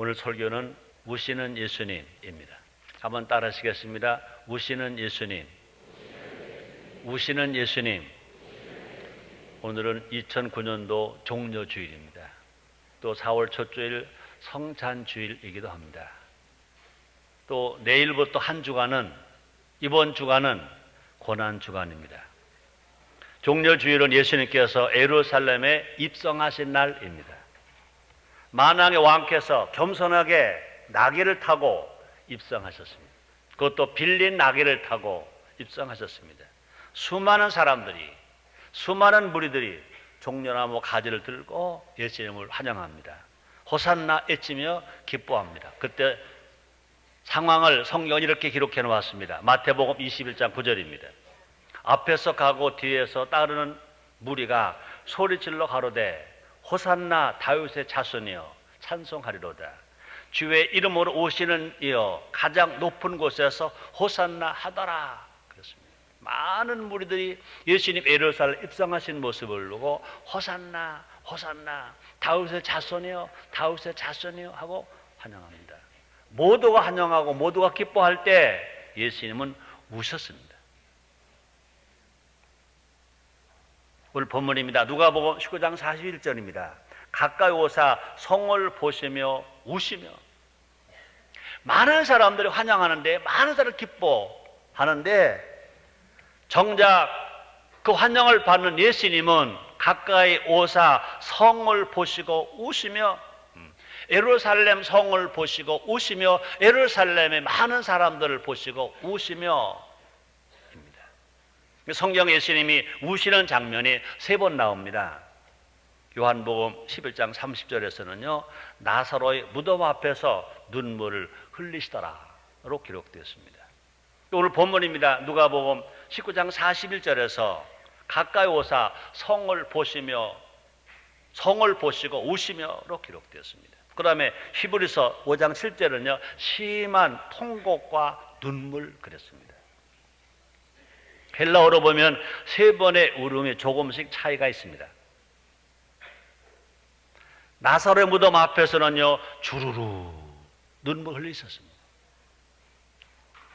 오늘 설교는 우시는 예수님입니다. 한번 따라 하시겠습니다. 우시는 예수님. 우시는 예수님. 오늘은 2009년도 종료주일입니다. 또 4월 첫 주일 성찬주일이기도 합니다. 또 내일부터 한 주간은, 이번 주간은 고난주간입니다. 종료주일은 예수님께서 예루살렘에 입성하신 날입니다. 만왕의 왕께서 겸손하게 나귀를 타고 입성하셨습니다. 그것도 빌린 나귀를 타고 입성하셨습니다. 수많은 사람들이, 수많은 무리들이 종려나무 가지를 들고 예수님을 환영합니다. 호산나 외치며 기뻐합니다. 그때 상황을 성경은 이렇게 기록해 놓았습니다. 마태복음 21장 9절입니다. 앞에서 가고 뒤에서 따르는 무리가 소리질러 가로되 호산나 다윗의 자손이여 찬송하리로다. 주의 이름으로 오시는 이여 가장 높은 곳에서 호산나 하더라. 그렇습니다. 많은 무리들이 예수님 예루살렘 입성하신 모습을 보고 호산나 호산나 다윗의 자손이여 다윗의 자손이여 하고 환영합니다. 모두가 환영하고 모두가 기뻐할 때 예수님은 우셨습니다. 오늘 본문입니다. 누가복음 19장 41절입니다. 가까이 오사 성을 보시며 우시며. 많은 사람들이 환영하는데, 많은 사람들이 기뻐하는데, 정작 그 환영을 받는 예수님은 가까이 오사 성을 보시고 우시며, 예루살렘 성을 보시고 우시며, 예루살렘의 많은 사람들을 보시고 우시며 입니다. 성경 예수님이 우시는 장면이 3번 나옵니다. 요한복음 11장 30절에서는요 나사로의 무덤 앞에서 눈물을 흘리시더라로 기록되었습니다. 오늘 본문입니다. 누가복음 19장 41절에서 가까이 오사 성을 보시며 성을 보시고 우시며로 기록되었습니다. 그 다음에 히브리서 5장 7절은요 심한 통곡과 눈물 그랬습니다. 헬라어로 보면 3번의 울음이 조금씩 차이가 있습니다. 나사로의 무덤 앞에서는요 주르르 눈물 흘리셨습니다.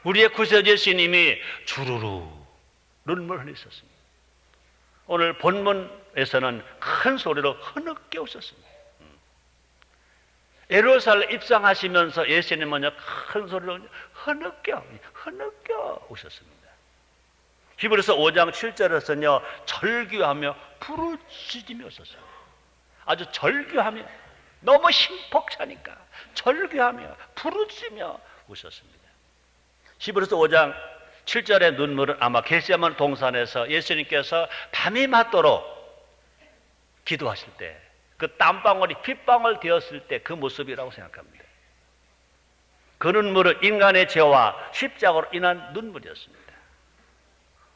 우리의 구세주 예수님이 주르르 눈물 흘리셨습니다. 오늘 본문에서는 큰 소리로 흐느껴 우셨습니다. 예루살렘 입성하시면서 예수님은요 큰 소리로 흐느껴 우셨습니다. 히브리서 5장 7절에서는요 절규하며 부르짖으며 웃었어요. 아주 절규하며, 너무 힘벅차니까 절규하며 부르짖으며 웃었습니다. 히브리서 5장 7절의 눈물은 아마 겟세마네 동산에서 예수님께서 밤이 맞도록 기도하실 때 그 땀방울이 핏방울 되었을 때 그 모습이라고 생각합니다. 그 눈물은 인간의 죄와 십자가로 인한 눈물이었습니다.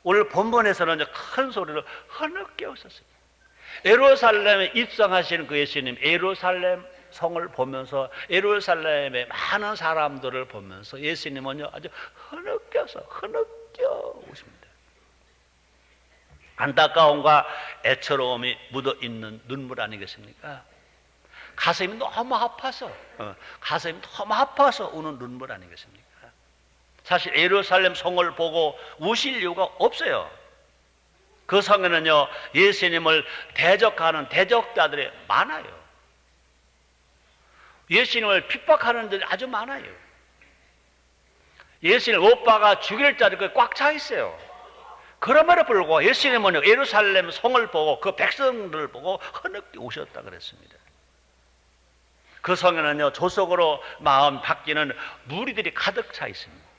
오늘 본문에서는 큰 소리로 흐느껴 웃었습니다. 예루살렘에 입성하신 그 예수님, 예루살렘 성을 보면서 예루살렘의 많은 사람들을 보면서 예수님은요 아주 흐느껴 우십니다. 안타까움과 애처로움이 묻어있는 눈물 아니겠습니까? 가슴이 너무 아파서 우는 눈물 아니겠습니까? 사실 예루살렘 성을 보고 우실 이유가 없어요. 그 성에는요 예수님을 대적하는 대적자들이 많아요. 예수님을 핍박하는 자들이 아주 많아요. 예수님을 못 박아 죽일 자들이 꽉 차 있어요. 그럼에도 불구하고 예수님은 예루살렘 성을 보고 그 백성들을 보고 흐느끼 우셨다 그랬습니다. 그 성에는요 조속으로 마음 바뀌는 무리들이 가득 차 있습니다.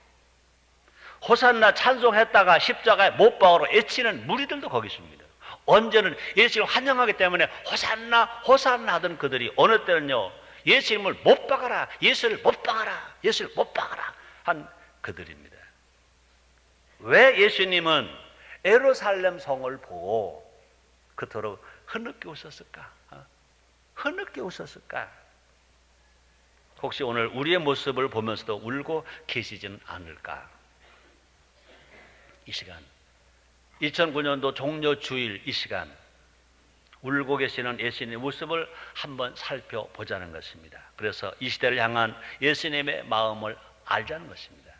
호산나 찬송했다가 십자가에 못 박으러 외치는 무리들도 거기 있습니다. 언제는 예수님을 환영하기 때문에 호산나 호산나 하던 그들이 어느 때는요 예수님을 못 박아라, 예수를 못 박아라, 예수를 못 박아라 한 그들입니다. 왜 예수님은 예루살렘 성을 보고 그토록 흐느껴 웃었을까? 흐느껴 웃었을까? 혹시 오늘 우리의 모습을 보면서도 울고 계시지는 않을까? 이 시간 2009년도 종료주일 이 시간 울고 계시는 예수님의 모습을 한번 살펴보자는 것입니다. 그래서 이 시대를 향한 예수님의 마음을 알자는 것입니다.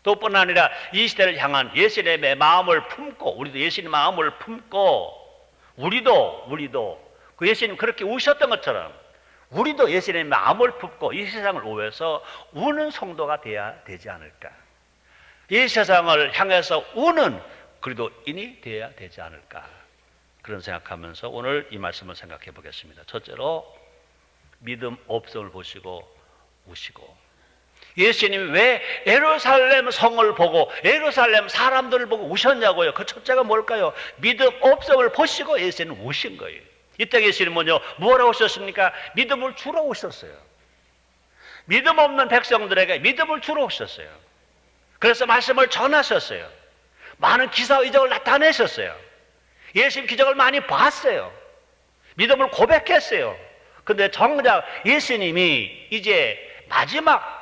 또뿐 아니라 이 시대를 향한 예수님의 마음을 품고, 우리도 예수님의 마음을 품고, 우리도 그 예수님 그렇게 우셨던 것처럼 우리도 예수님의 마음을 품고 이 세상을 위해서 우는 성도가 되어야 되지 않을까. 이 세상을 향해서 우는 그리스도인이 되어야 되지 않을까. 그런 생각하면서 오늘 이 말씀을 생각해 보겠습니다. 첫째로 믿음 없음을 보시고 우시고. 예수님이 왜 예루살렘 성을 보고 예루살렘 사람들을 보고 우셨냐고요? 그 첫째가 뭘까요? 믿음 없음을 보시고 예수님은 우신 거예요. 이때 예수님은 뭐라고 하셨습니까? 믿음을 주러 오셨어요. 믿음 없는 백성들에게 믿음을 주러 오셨어요. 그래서 말씀을 전하셨어요. 많은 기사 이적을 나타내셨어요. 예수님 기적을 많이 봤어요. 믿음을 고백했어요. 근데 정작 예수님이 이제 마지막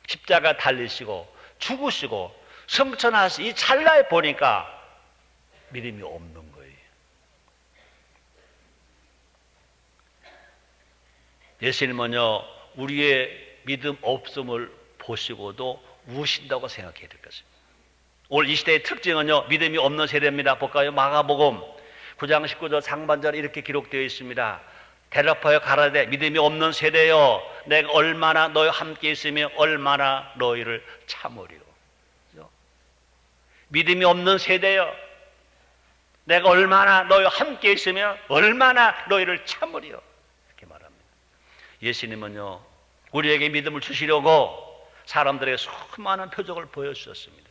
십자가 달리시고 죽으시고 승천하신 이 찰나에 보니까 믿음이 없는 거예요. 예수님은요, 우리의 믿음 없음을 보시고도 우신다고 생각해야 될 것입니다. 오늘 이 시대의 특징은요, 믿음이 없는 세대입니다. 볼까요? 마가복음 9장 19절 상반절에 이렇게 기록되어 있습니다. 대답하여 가라되 믿음이 없는 세대여, 내가 얼마나 너희와 함께 있으며 얼마나 너희를 참으리요. 믿음이 없는 세대여, 내가 얼마나 너희와 함께 있으며 얼마나 너희를 참으리요. 이렇게 말합니다. 예수님은요, 우리에게 믿음을 주시려고 사람들에게 수많은 표적을 보여주셨습니다.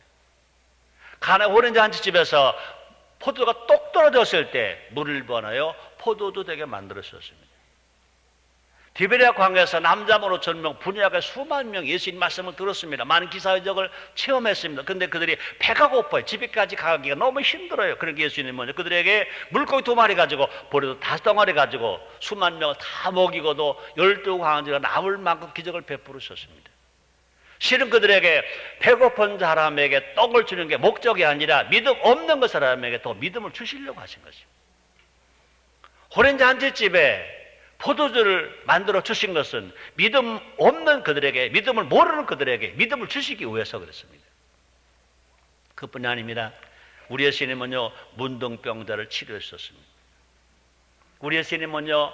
가나 오렌지 잔치집에서 포도가 똑 떨어졌을 때 물을 부어나요 포도도 되게 만들어주셨습니다. 디베랴 광야에서 남자 모로 5,000명, 분야가 수만 명 예수님 말씀을 들었습니다. 많은 기사의적을 체험했습니다. 그런데 그들이 배가 고파요. 집에까지 가기가 너무 힘들어요. 그러니까 예수님은 그들에게 물고기 2마리 가지고 보리도 5덩어리 가지고 수만 명을 다 먹이고도 12광지가 남을 만큼 기적을 베풀으셨습니다. 실은 그들에게 배고픈 사람에게 떡을 주는 게 목적이 아니라 믿음 없는 그 사람에게 더 믿음을 주시려고 하신 것입니다. 오렌지 잔치집에 포도주를 만들어 주신 것은 믿음 없는 그들에게, 믿음을 모르는 그들에게 믿음을 주시기 위해서 그랬습니다. 그뿐이 아닙니다. 우리 예수님은요, 문둥병자를 치료했었습니다. 우리 예수님은요,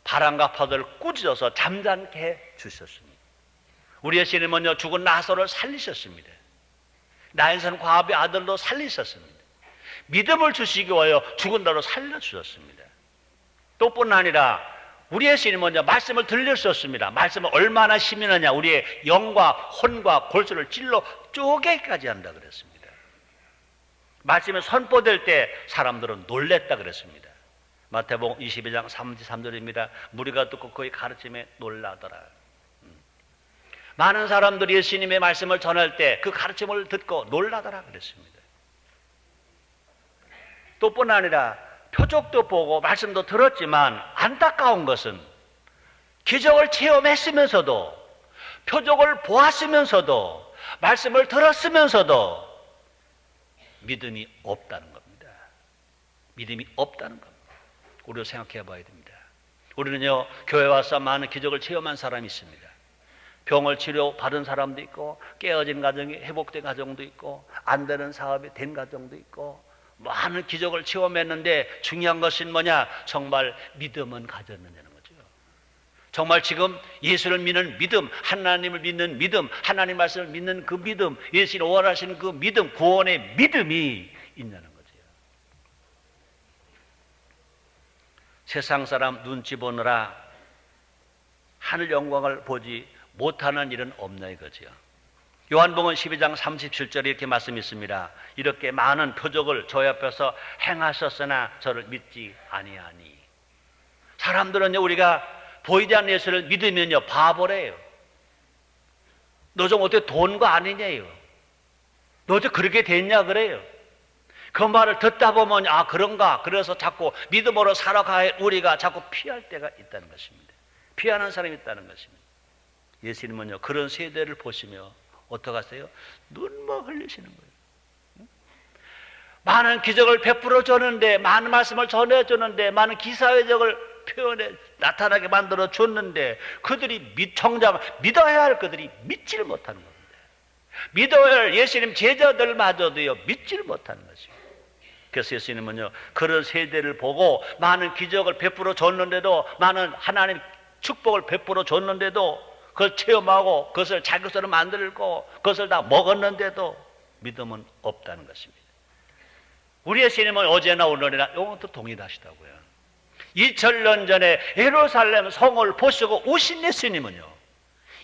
바람과 파도를 꾸짖어서 잠잠케 해 주셨습니다. 우리 예수님은요, 죽은 나사로를 살리셨습니다. 나인선 과부의 아들도 살리셨습니다. 믿음을 주시기 위하여 죽은 자로 살려주셨습니다. 또뿐 아니라 우리 예수님은요, 말씀을 들려주셨습니다. 말씀을 얼마나 심히느냐, 우리의 영과 혼과 골수를 찔러 쪼개기까지 한다 그랬습니다. 말씀이 선포될 때 사람들은 놀랬다 그랬습니다. 마태복음 22장 33절입니다. 무리가 듣고 그의 가르침에 놀라더라. 많은 사람들이 예수님의 말씀을 전할 때 그 가르침을 듣고 놀라더라 그랬습니다. 또뿐 아니라 표적도 보고 말씀도 들었지만 안타까운 것은 기적을 체험했으면서도 표적을 보았으면서도 말씀을 들었으면서도 믿음이 없다는 겁니다. 믿음이 없다는 겁니다. 우리도 생각해 봐야 됩니다. 우리는요, 교회 와서 많은 기적을 체험한 사람이 있습니다. 병을 치료받은 사람도 있고, 깨어진 가정이 회복된 가정도 있고, 안 되는 사업이 된 가정도 있고, 많은 기적을 체험했는데 중요한 것은 뭐냐? 정말 믿음은 가졌느냐는 거죠. 정말 지금 예수를 믿는 믿음, 하나님을 믿는 믿음, 하나님 말씀을 믿는 그 믿음, 예수를 원하시는 그 믿음, 구원의 믿음이 있냐는 거죠. 세상 사람 눈치 보느라 하늘 영광을 보지 못하는 일은 없나 이거지요. 요한복음 12장 37절에 이렇게 말씀이 있습니다. 이렇게 많은 표적을 저희 앞에서 행하셨으나 저를 믿지 아니하니. 사람들은요, 우리가 보이지 않는 예수를 믿으면요, 바보래요. 너 좀 어떻게 돈 거 아니냐요. 너 어떻게 그렇게 됐냐 그래요. 그 말을 듣다 보면 아 그런가, 그래서 자꾸 믿음으로 살아가야 우리가 자꾸 피할 때가 있다는 것입니다. 피하는 사람이 있다는 것입니다. 예수님은요, 그런 세대를 보시며 어떡하세요? 눈물 흘리시는 거예요. 많은 기적을 베풀어 줬는데, 많은 말씀을 전해줬는데, 많은 기사회적을 표현해 나타나게 만들어 줬는데, 그들이 정작 믿어야 할 그들이 믿지를 못하는 겁니다. 믿어야 할 예수님 제자들마저도요 믿지를 못하는 것입니다. 그래서 예수님은요 그런 세대를 보고 많은 기적을 베풀어 줬는데도, 많은 하나님 축복을 베풀어 줬는데도, 그걸 체험하고 그것을 자기 것으로 만들고 그것을 다 먹었는데도 믿음은 없다는 것입니다. 우리 예수님은 어제나 오늘이나 영원토록 동일하시다고요. 2000년 전에 예루살렘 성을 보시고 오신 예수님은요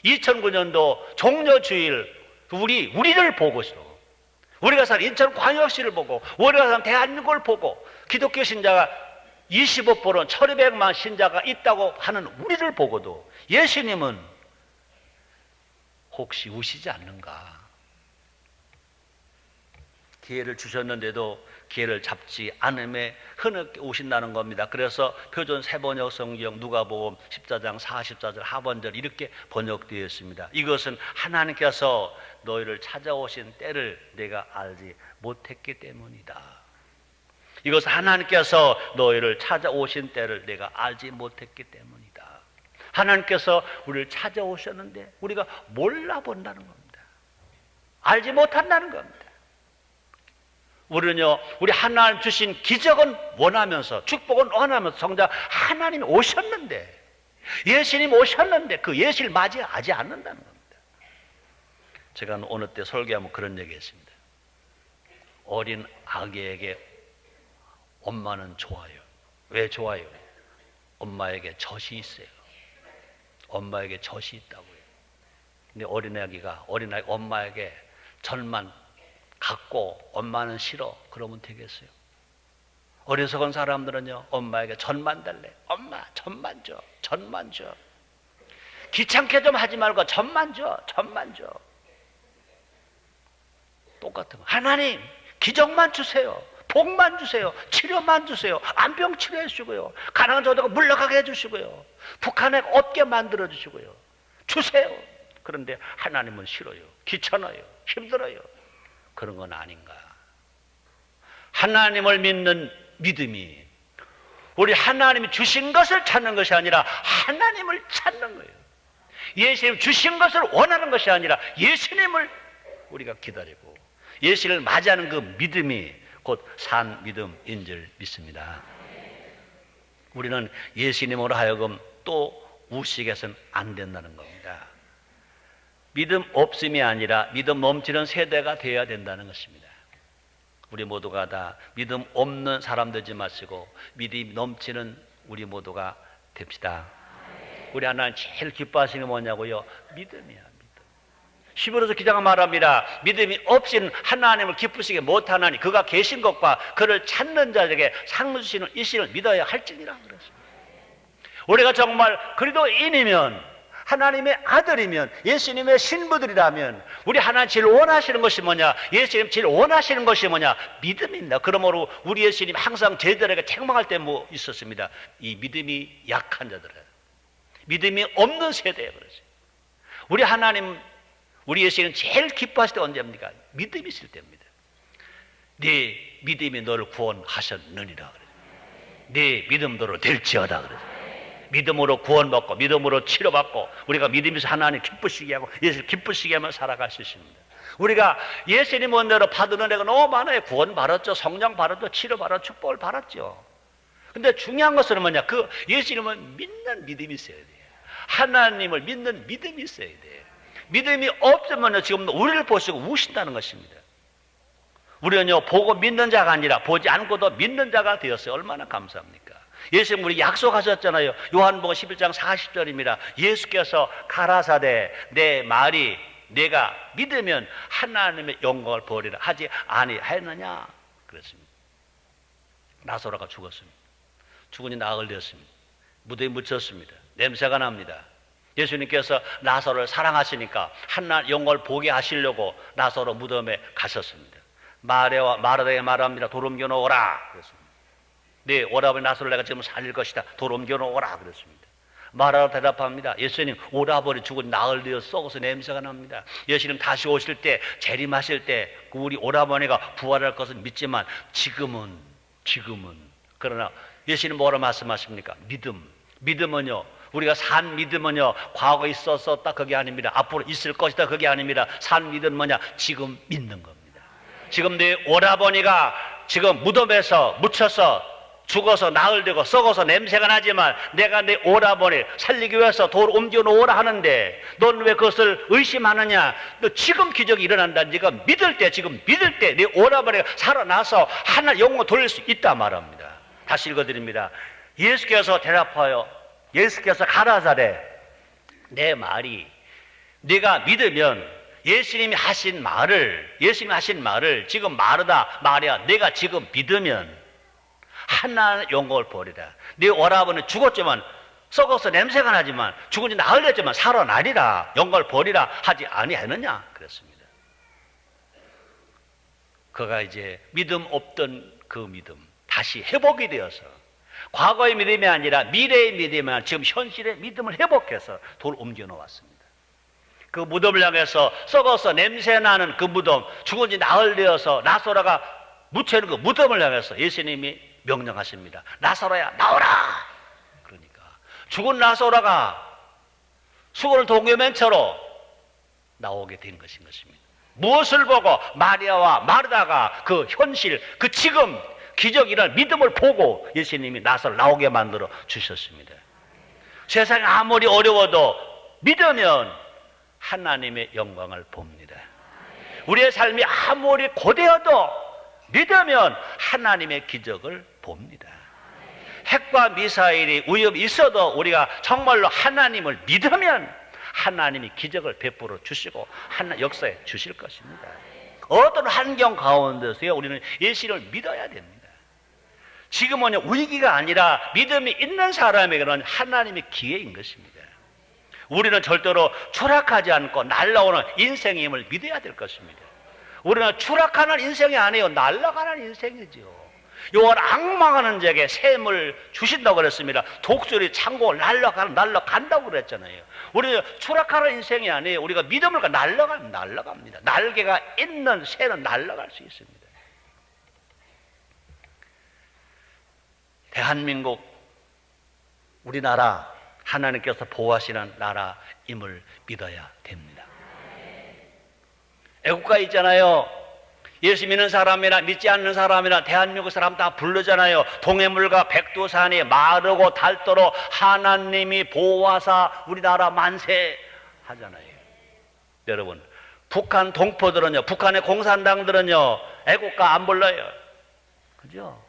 2009년도 종료주일 우리를 보고서, 우리가 사는 인천광역시를 보고, 우리가 사는 대한민국을 보고, 기독교 신자가 25%, 1200만 신자가 있다고 하는 우리를 보고도 예수님은 혹시 우시지 않는가? 기회를 주셨는데도 기회를 잡지 않음에 흐느끼 오신다는 겁니다. 그래서 표준 세번역 성경 누가복음 14장 44절 하반절 이렇게 번역되어 있습니다. 이것은 하나님께서 너희를 찾아오신 때를 내가 알지 못했기 때문이다. 이것은 하나님께서 너희를 찾아오신 때를 내가 알지 못했기 때문이다. 하나님께서 우리를 찾아오셨는데 우리가 몰라본다는 겁니다. 알지 못한다는 겁니다. 우리는요, 우리 하나님 주신 기적은 원하면서, 축복은 원하면서, 정작 하나님이 오셨는데, 예수님 오셨는데 그 예수를 맞이하지 않는다는 겁니다. 제가 어느 때 설교하면 그런 얘기 했습니다. 어린 아기에게 엄마는 좋아요. 왜 좋아요? 엄마에게 젖이 있어요. 엄마에게 젖이 있다고요. 근데 어린아이 엄마에게 젖만 갖고 엄마는 싫어. 그러면 되겠어요? 어리석은 사람들은요 엄마에게 젖만 달래. 엄마 젖만 줘. 젖만 줘. 귀찮게 좀 하지 말고 젖만 줘. 젖만 줘. 똑같은 거. 하나님 기적만 주세요. 복만 주세요. 치료만 주세요. 안병 치료해 주시고요. 가난한 자들과 물러가게 해주시고요. 북한에 없게 만들어 주시고요. 주세요. 그런데 하나님은 싫어요. 귀찮아요. 힘들어요. 그런 건 아닌가? 하나님을 믿는 믿음이 우리 하나님이 주신 것을 찾는 것이 아니라 하나님을 찾는 거예요. 예수님 주신 것을 원하는 것이 아니라 예수님을 우리가 기다리고 예수님을 맞이하는 그 믿음이 곧 산 믿음인 줄 믿습니다. 우리는 예수님으로 하여금 또 우시게 해서는 안 된다는 겁니다. 믿음 없음이 아니라 믿음 넘치는 세대가 되어야 된다는 것입니다. 우리 모두가 다 믿음 없는 사람 되지 마시고 믿음이 넘치는 우리 모두가 됩시다. 우리 하나님 제일 기뻐하시는 게 뭐냐고요? 믿음이야. 히브리서 기자가 말합니다. 믿음이 없이는 하나님을 기쁘시게 못하나니 그가 계신 것과 그를 찾는 자에게 상 주시는 이 신을 믿어야 할지니라 그랬습니다. 우리가 정말 그리스도인이면, 하나님의 아들이면, 예수님의 신부들이라면 우리 하나님 제일 원하시는 것이 뭐냐? 예수님 제일 원하시는 것이 뭐냐? 믿음입니다. 그러므로 우리 예수님 항상 제자들에게 책망할 때 뭐 있었습니다. 이 믿음이 약한 자들은, 믿음이 없는 세대에 그러죠. 우리 하나님, 우리 예수님 제일 기뻐하실 때 언제입니까? 믿음이 있을 때입니다. 네 믿음이 너를 구원하셨느니라 그래요. 네 믿음대로 될지어다 그래요. 믿음으로 구원받고 믿음으로 치료받고 우리가 믿음에서 하나님 기쁘시게 하고 예수를 기쁘시게 하며 살아갈 수 있습니다. 우리가 예수님 원대로 받은 은혜가 너무 많아요. 구원 받았죠. 성장 받았죠. 치료 받았죠. 축복을 받았죠. 근데 중요한 것은 뭐냐? 그 예수님은 믿는 믿음이 있어야 돼요. 하나님을 믿는 믿음이 있어야 돼요. 믿음이 없으면 지금 우리를 보시고 우신다는 것입니다. 우리는요 보고 믿는 자가 아니라 보지 않고도 믿는 자가 되었어요. 얼마나 감사합니까? 예수님 우리 약속하셨잖아요. 요한복음 11장 40절입니다. 예수께서 가라사대 내 말이 내가 믿으면 하나님의 영광을 보리라 하지 아니하였느냐 그랬습니다. 나사로가 죽었습니다. 죽으니 나흘 되었습니다. 무대에 묻혔습니다. 냄새가 납니다. 예수님께서 나사로를 사랑하시니까 하나님 영광을 보게 하시려고 나사로 무덤에 가셨습니다. 마르다에게 말합니다. 돌 옮겨 놓으라 그랬습니다. 네, 오라버니 나사로를 내가 지금 살릴 것이다. 돌 옮겨 놓으라 그랬습니다. 마라가 대답합니다. 예수님, 오라버니 죽은 나흘 되어 썩어서 냄새가 납니다. 예수님 다시 오실 때, 재림하실 때 우리 오라버니가 부활할 것은 믿지만 지금은 그러나 예수님 뭐라 말씀하십니까? 믿음은요, 우리가 산 믿음은요, 과거에 있었다 그게 아닙니다. 앞으로 있을 것이다 그게 아닙니다. 산 믿음은 뭐냐? 지금 믿는 겁니다. 지금 내 오라버니가 지금 무덤에서 묻혀서 죽어서 나흘 되고 썩어서 냄새가 나지만 내가 내 오라버니 살리기 위해서 돌 옮겨 놓으라 하는데 넌 왜 그것을 의심하느냐? 너 지금 기적이 일어난다. 네가 믿을 때, 지금 믿을 때 내 오라버니가 살아나서 하나 영광 돌릴 수 있다 말합니다. 다시 읽어드립니다. 예수께서 대답하여 예수께서 가라사대 내 말이 네가 믿으면 예수님이 하신 말을 지금 마르다 마리아 내가 지금 믿으면 하나님의 영광을 보리라. 네 오라버니 죽었지만 썩어서 냄새가 나지만 죽은 지 나흘 됐지만 살아나리라. 영광을 보리라 하지 아니하느냐 그랬습니다. 그가 이제 믿음 없던 그 믿음 다시 회복이 되어서 과거의 믿음이 아니라 미래의 믿음이 아니라 지금 현실의 믿음을 회복해서 돌을 옮겨 놓았습니다. 그 무덤을 향해서 썩어서 냄새나는 그 무덤, 죽은 지 나흘 되어서 나사로가 묻혀있는 그 무덤을 향해서 예수님이 명령하십니다. 나사로야 나오라. 그러니까 죽은 나사로가 수건을 동여맨 채로 나오게 된 것입니다. 무엇을 보고 마리아와 마르다가 그 현실, 그 지금 기적이라는 믿음을 보고 예수님이 나사로를 나오게 만들어 주셨습니다. 세상이 아무리 어려워도 믿으면 하나님의 영광을 봅니다. 우리의 삶이 아무리 고되어도 믿으면 하나님의 기적을 봅니다. 핵과 미사일이 위협이 있어도 우리가 정말로 하나님을 믿으면 하나님이 기적을 베풀어 주시고 역사에 주실 것입니다. 어떤 환경 가운데서요 우리는 예수를 믿어야 됩니다. 지금은 위기가 아니라 믿음이 있는 사람에게는 하나님의 기회인 것입니다. 우리는 절대로 추락하지 않고 날아오는 인생의 힘을 믿어야 될 것입니다. 우리는 추락하는 인생이 아니에요. 날아가는 인생이죠. 요한 악망하는 자에게 샘을 주신다고 그랬습니다. 독수리 창고 날아간다고 그랬잖아요. 우리는 추락하는 인생이 아니에요. 우리가 믿음을 날아갑니다. 날개가 있는 새는 날아갈 수 있습니다. 대한민국, 우리나라 하나님께서 보호하시는 나라임을 믿어야 됩니다. 애국가 있잖아요. 예수 믿는 사람이나 믿지 않는 사람이나 대한민국 사람 다 부르잖아요. 동해물과 백두산이 마르고 닳도록 하나님이 보호하사 우리나라 만세 하잖아요. 여러분, 북한 동포들은요, 북한의 공산당들은요 애국가 안 불러요. 그죠?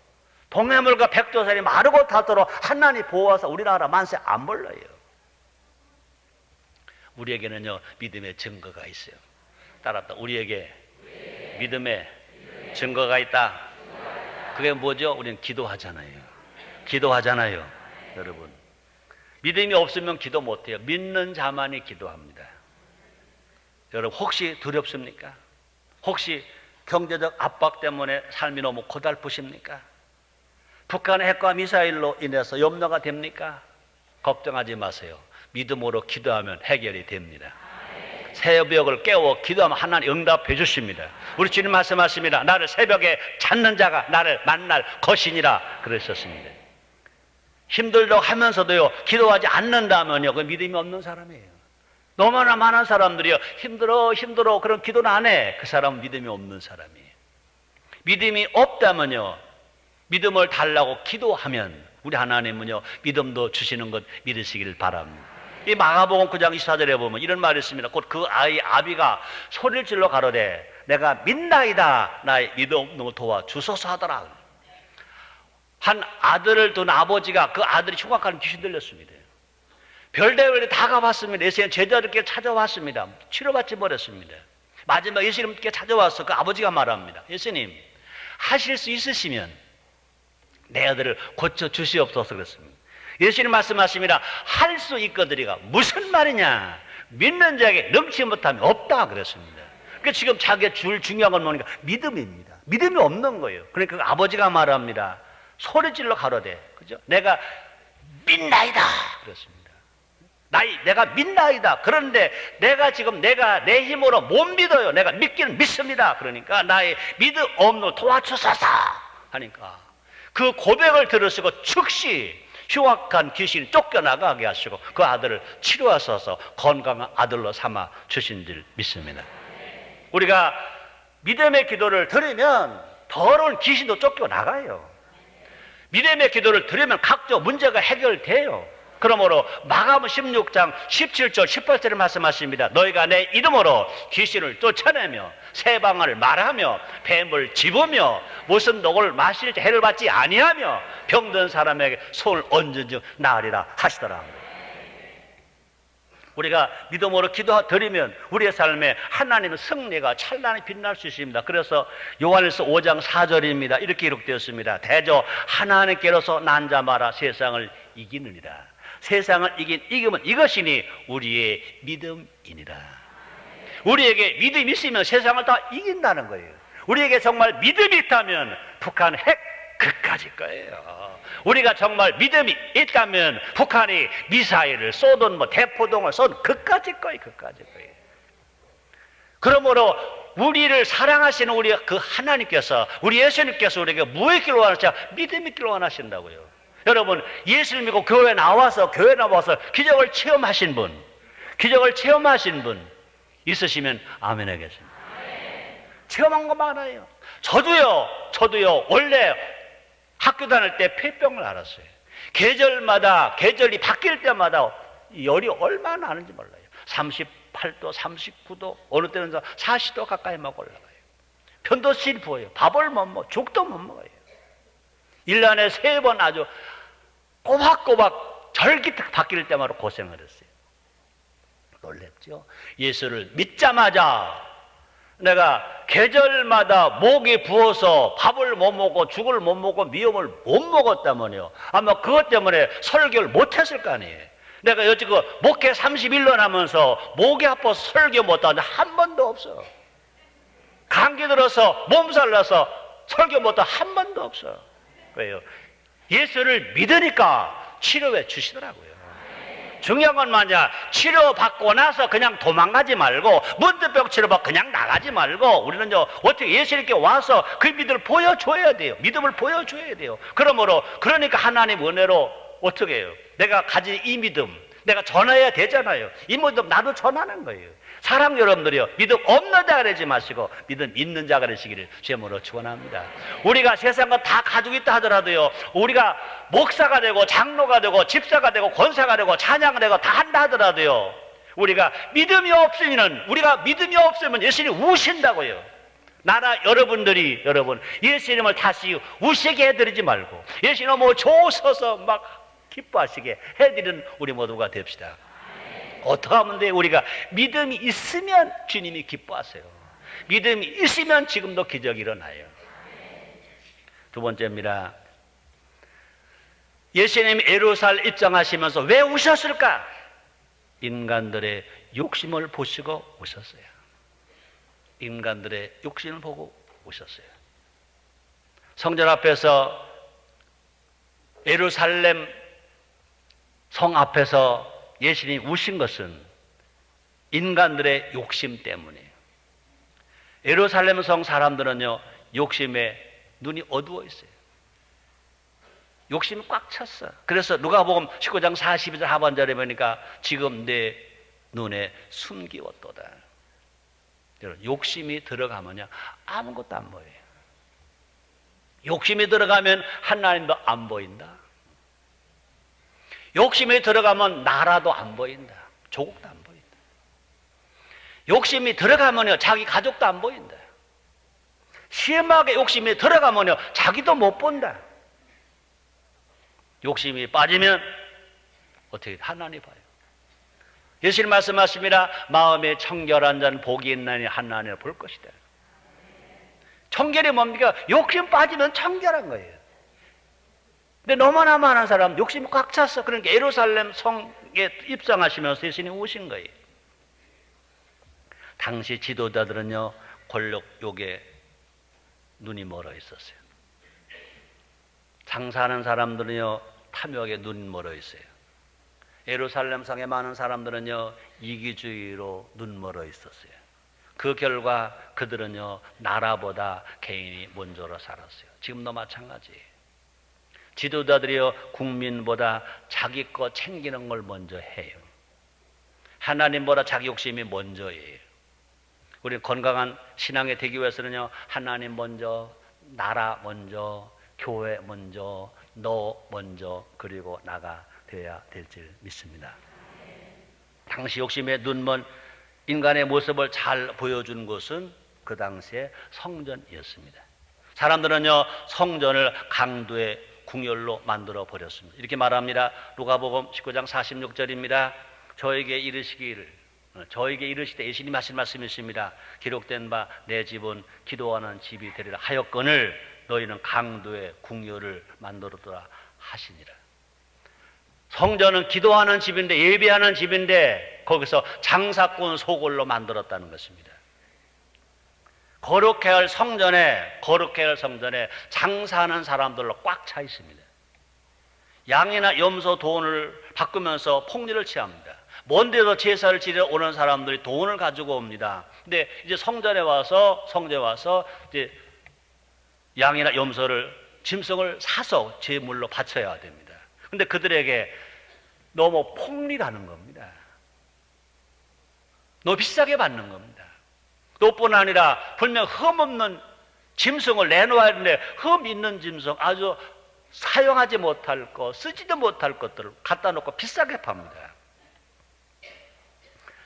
동해물과 백두산이 마르고 닳도록 하나님 보호하사 우리나라 만세 안 불러요. 우리에게는요 믿음의 증거가 있어요. 따랐다. 우리에게 믿음의 증거가 있다. 그게 뭐죠? 우리는 기도하잖아요. 여러분, 믿음이 없으면 기도 못해요. 믿는 자만이 기도합니다. 여러분, 혹시 두렵습니까? 혹시 경제적 압박 때문에 삶이 너무 고달프십니까? 북한의 핵과 미사일로 인해서 염려가 됩니까? 걱정하지 마세요. 믿음으로 기도하면 해결이 됩니다. 새벽을 깨워 기도하면 하나님 응답해 주십니다. 우리 주님 말씀하십니다. 나를 새벽에 찾는 자가 나를 만날 것이니라 그러셨습니다. 힘들다고 하면서도요 기도하지 않는다면요 그 믿음이 없는 사람이에요. 너무나 많은 사람들이요 힘들어 그런 기도는 안 해. 그 사람은 믿음이 없는 사람이에요. 믿음이 없다면요 믿음을 달라고 기도하면 우리 하나님은요 믿음도 주시는 것 믿으시길 바랍니다. 이 마가복음 9장 24절에 보면 이런 말이 있습니다. 곧 그 아이 아비가 소리를 질러 가로되 내가 믿나이다 나의 믿음 없는 걸 도와주소서 하더라. 한 아들을 둔 아버지가 그 아들이 흉악한 귀신 들렸습니다. 별대별에 다 가봤습니다. 예수님 제자들께 찾아왔습니다. 치료받지 못했습니다. 마지막 예수님께 찾아와서 그 아버지가 말합니다. 예수님 하실 수 있으시면 내 아들을 고쳐주시옵소서 그랬습니다. 예수님 말씀하십니다. 할 수 있거든요. 무슨 말이냐? 믿는 자에게 넘치 못함이 없다 그랬습니다. 그러니까 지금 자기가 중요한 건 뭐니까 믿음입니다. 믿음이 없는 거예요. 그러니까 그 아버지가 말합니다. 소리질러 가로되, 그죠? 내가 믿나이다 그랬습니다. 내가 믿나이다. 그런데 내가 지금 내 힘으로 못 믿어요. 내가 믿기는 믿습니다. 그러니까 나의 믿음 없는 도와주소서 하니까 그 고백을 들으시고 즉시 흉악한 귀신이 쫓겨나가게 하시고 그 아들을 치료하셔서 건강한 아들로 삼아 주신 줄 믿습니다. 우리가 믿음의 기도를 드리면 더러운 귀신도 쫓겨나가요. 믿음의 기도를 드리면 각종 문제가 해결돼요. 그러므로 마가복음 16장 17절 18절에 말씀하십니다. 너희가 내 이름으로 귀신을 쫓아내며 세방을 말하며 뱀을 집으며 무슨 독을 마실지 해를 받지 아니하며 병든 사람에게 손을 얹은 즉 나으리라 하시더라. 우리가 믿음으로 기도드리면 우리의 삶에 하나님의 승리가 찬란히 빛날 수 있습니다. 그래서 요한일서 5장 4절입니다. 이렇게 기록되었습니다. 대저 하나님께로서 난 자 마라 세상을 이기느니라. 세상을 이기면 이것이니 우리의 믿음이니라. 우리에게 믿음이 있으면 세상을 다 이긴다는 거예요. 우리에게 정말 믿음이 있다면 북한 핵 그까짓 거예요. 우리가 정말 믿음이 있다면 북한이 미사일을 쏘든 대포동을 쏘든 그까짓 거예요. 그까짓 거예요. 그러므로 우리를 사랑하시는 우리 그 하나님께서 우리 예수님께서 우리에게 무엇 길로 원하시냐? 믿음이 길로 원하신다고요. 여러분 예수를 믿고 교회 나와서 기적을 체험하신 분 있으시면 아멘 하겠습니다. 체험한 거 많아요. 저도요 원래 학교 다닐 때 폐병을 앓았어요. 계절이 바뀔 때마다 열이 얼마나 나는지 몰라요. 38도 39도 어느 때는 40도 가까이 막 올라가요. 편도실이 부어요. 밥을 못 먹어 죽도 못 먹어요. 1년에 3번 아주 꼬박꼬박 절기 바뀔 때마다 고생을 했어요. 놀랬죠. 예수를 믿자마자 내가 계절마다 목이 부어서 밥을 못 먹고 죽을 못 먹고 미음을 못 먹었다면요 아마 그것 때문에 설교를 못했을 거 아니에요. 내가 여지껏 목회 31년 하면서 목이 아파서 설교 못하는데 한 번도 없어. 감기 들어서 몸살 나서 설교 못한 한 번도 없어. 왜요? 예수를 믿으니까 치료해 주시더라고요. 중요한 건 뭐냐? 치료받고 나서 그냥 도망가지 말고 문득병 치료받고 그냥 나가지 말고 우리는 어떻게 예수님께 와서 그 믿음을 보여줘야 돼요. 믿음을 보여줘야 돼요. 그러니까 하나님 은혜로 어떻게 해요? 내가 가진 이 믿음 내가 전해야 되잖아요. 이 믿음 나도 전하는 거예요. 사랑 여러분들이요 믿음 없는 자가 되지 마시고 믿음 있는 자가 되시기를 주님으로 축원합니다. 우리가 세상과 다 가지고 있다 하더라도요 우리가 목사가 되고 장로가 되고 집사가 되고 권사가 되고 찬양가 되고 다 한다 하더라도요 우리가 믿음이 없으면 예수님이 우신다고요. 나라 여러분 예수님을 다시 우시게 해드리지 말고 예수님 좋으셔서 막 기뻐하시게 해드리는 우리 모두가 됩시다. 어떻게 하면 돼요? 우리가 믿음이 있으면 주님이 기뻐하세요. 믿음이 있으면 지금도 기적이 일어나요. 두 번째입니다. 예수님이 예루살렘 입장하시면서 왜 우셨을까? 인간들의 욕심을 보시고 우셨어요. 인간들의 욕심을 보고 우셨어요. 성전 앞에서 예루살렘 성 앞에서 예수님이 우신 것은 인간들의 욕심 때문이에요. 예루살렘 성 사람들은요 욕심에 눈이 어두워 있어요. 욕심이 꽉 찼어. 그래서 누가복음 19장 42절 하반절에 보니까 지금 내 눈에 숨기웠도다. 욕심이 들어가면요 아무것도 안 보여요. 욕심이 들어가면 하나님도 안 보인다. 욕심이 들어가면 나라도 안 보인다. 조국도 안 보인다. 욕심이 들어가면요 자기 가족도 안 보인다. 심하게 욕심이 들어가면요 자기도 못 본다. 욕심이 빠지면 어떻게 하나님 봐요. 예수님 말씀하십니다. 마음에 청결한 자는 복이 있나니 하나님을 볼 것이다. 청결이 뭡니까? 욕심 빠지면 청결한 거예요. 근데 너무나 많은 사람 욕심이 꽉 찼어. 그러니까 예루살렘 성에 입성하시면서 예수님이 오신 거예요. 당시 지도자들은요 권력욕에 눈이 멀어 있었어요. 장사하는 사람들은요 탐욕에 눈이 멀어 있어요. 예루살렘 성에 많은 사람들은요 이기주의로 눈멀어 있었어요. 그 결과 그들은요 나라보다 개인이 먼저로 살았어요. 지금도 마찬가지예요. 지도자들이요 국민보다 자기 거 챙기는 걸 먼저 해요. 하나님보다 자기 욕심이 먼저예요. 우리 건강한 신앙이 되기 위해서는요 하나님 먼저, 나라 먼저, 교회 먼저, 너 먼저, 그리고 나가 되어야 될 줄 믿습니다. 당시 욕심에 눈먼 인간의 모습을 잘 보여준 것은 그 당시에 성전이었습니다. 사람들은요 성전을 강도의 궁열로 만들어 버렸습니다. 이렇게 말합니다. 누가복음 19장 46절입니다. 저에게 이르시되 예수님이 하신 말씀이 있습니다. 기록된 바 내 집은 기도하는 집이 되리라 하였거늘 너희는 강도의 궁열을 만들었더라 하시니라. 성전은 기도하는 집인데, 예배하는 집인데 거기서 장사꾼 소굴로 만들었다는 것입니다. 거룩해야 할 성전에 장사하는 사람들로 꽉 차 있습니다. 양이나 염소 돈을 바꾸면서 폭리를 취합니다. 먼데도 제사를 지내러 오는 사람들이 돈을 가지고 옵니다. 근데 이제 성전에 와서 이제 양이나 염소를, 짐승을 사서 제물로 바쳐야 됩니다. 근데 그들에게 너무 폭리라는 겁니다. 너무 비싸게 받는 겁니다. 또뿐 아니라 분명 흠 없는 짐승을 내놓아야 하는데 흠 있는 짐승, 아주 사용하지 못할 것, 쓰지도 못할 것들을 갖다 놓고 비싸게 팝니다.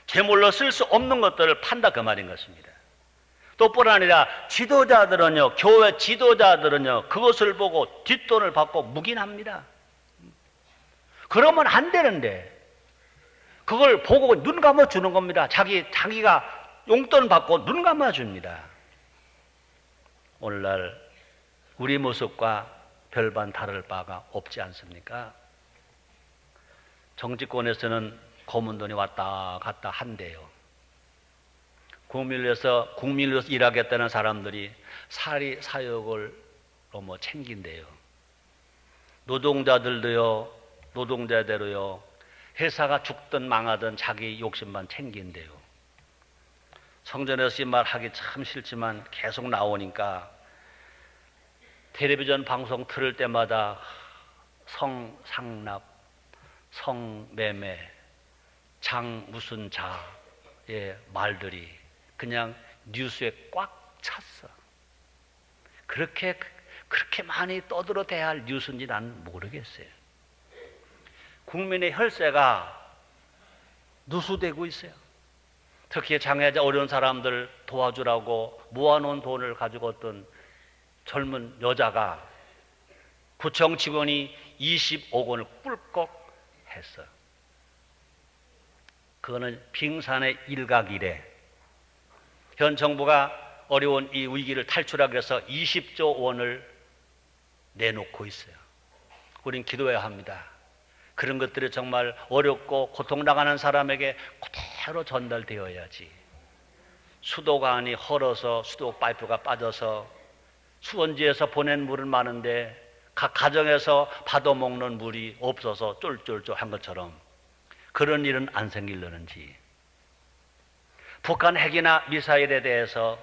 제물로 쓸 수 없는 것들을 판다 그 말인 것입니다. 또뿐 아니라 지도자들은요, 교회 지도자들은요 그것을 보고 뒷돈을 받고 묵인합니다. 그러면 안 되는데 그걸 보고 눈 감아 주는 겁니다. 자기가 용돈 받고 눈 감아 줍니다. 오늘날 우리 모습과 별반 다를 바가 없지 않습니까? 정치권에서는 검은 돈이 왔다 갔다 한대요. 국민을 위해서 일하겠다는 사람들이 사리 사욕을 너무 챙긴대요. 노동자대로요 회사가 죽든 망하든 자기 욕심만 챙긴대요. 성전에서 이 말 하기 참 싫지만 계속 나오니까 텔레비전 방송 틀을 때마다 성상납, 성매매, 장 무슨 자의 말들이 그냥 뉴스에 꽉 찼어. 그렇게 많이 떠들어대야 할 뉴스인지 나는 모르겠어요. 국민의 혈세가 누수되고 있어요. 특히 장애자 어려운 사람들 도와주라고 모아놓은 돈을 가지고 어떤 젊은 여자가 구청 직원이 20억 원을 꿀꺽 했어요. 그거는 빙산의 일각이래. 현 정부가 어려운 이 위기를 탈출하기 위해서 20조 원을 내놓고 있어요. 우린 기도해야 합니다. 그런 것들이 정말 어렵고 고통당하는 사람에게 그대로 전달되어야지. 수도관이 헐어서 수도 파이프가 빠져서 수원지에서 보낸 물은 많은데 각 가정에서 받아먹는 물이 없어서 쫄쫄쫄한 것처럼 그런 일은 안 생기려는지. 북한 핵이나 미사일에 대해서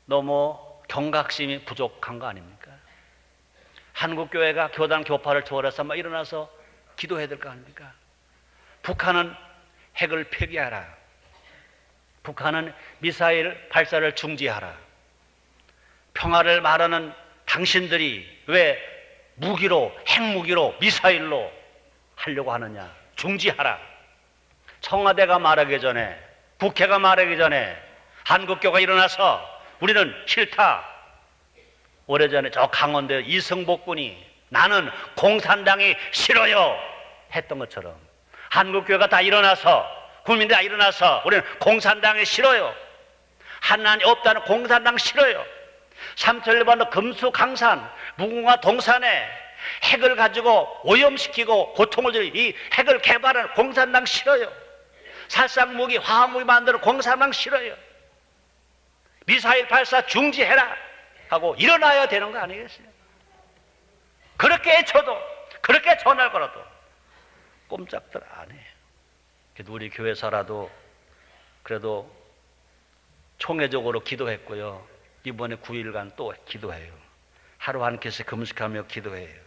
너무 경각심이 부족한 거 아닙니까? 한국교회가 교단 교파를 초월해서 일어나서 기도해야 될 거 아닙니까? 북한은 핵을 폐기하라. 북한은 미사일 발사를 중지하라. 평화를 말하는 당신들이 왜 무기로, 핵무기로, 미사일로 하려고 하느냐? 중지하라. 청와대가 말하기 전에, 국회가 말하기 전에 한국교회가 일어나서 우리는 싫다. 오래전에 저 강원도 이승복 군이 나는 공산당이 싫어요 했던 것처럼 한국교회가 다 일어나서, 국민들이 다 일어나서 우리는 공산당이 싫어요. 하나님 없다는 공산당 싫어요. 삼천리반도 금수강산, 무궁화 동산에 핵을 가지고 오염시키고 고통을 주는 이 핵을 개발하는 공산당 싫어요. 살상무기, 화학무기 만드는 공산당 싫어요. 미사일 발사 중지해라 하고 일어나야 되는 거 아니겠어요? 그렇게 애쳐도, 그렇게 전화를 걸어도 꼼짝들 안 해요. 그래도 우리 교회사라도 그래도 총회적으로 기도했고요. 이번에 9일간 또 기도해요. 하루 한 끼씩 금식하며 기도해요.